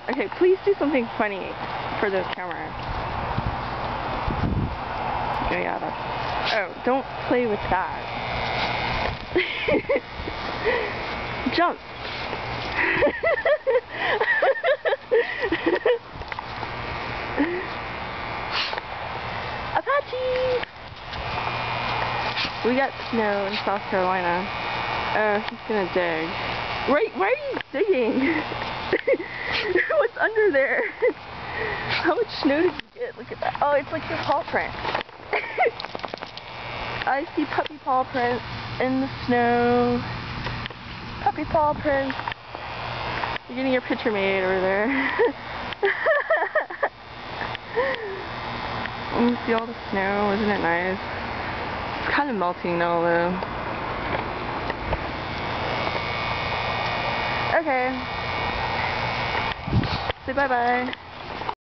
Okay, please do something funny for the camera. Oh yeah, that's... Oh, don't play with that. Jump! Apache! We got snow in South Carolina. Oh, he's gonna dig. Why are you digging? What's under there? How much snow did you get? Look at that. Oh, it's like your paw print. I see puppy paw prints in the snow. Puppy paw prints. You're getting your picture made over there. See all the snow, isn't it nice? It's kind of melting now though. Okay. Say bye-bye.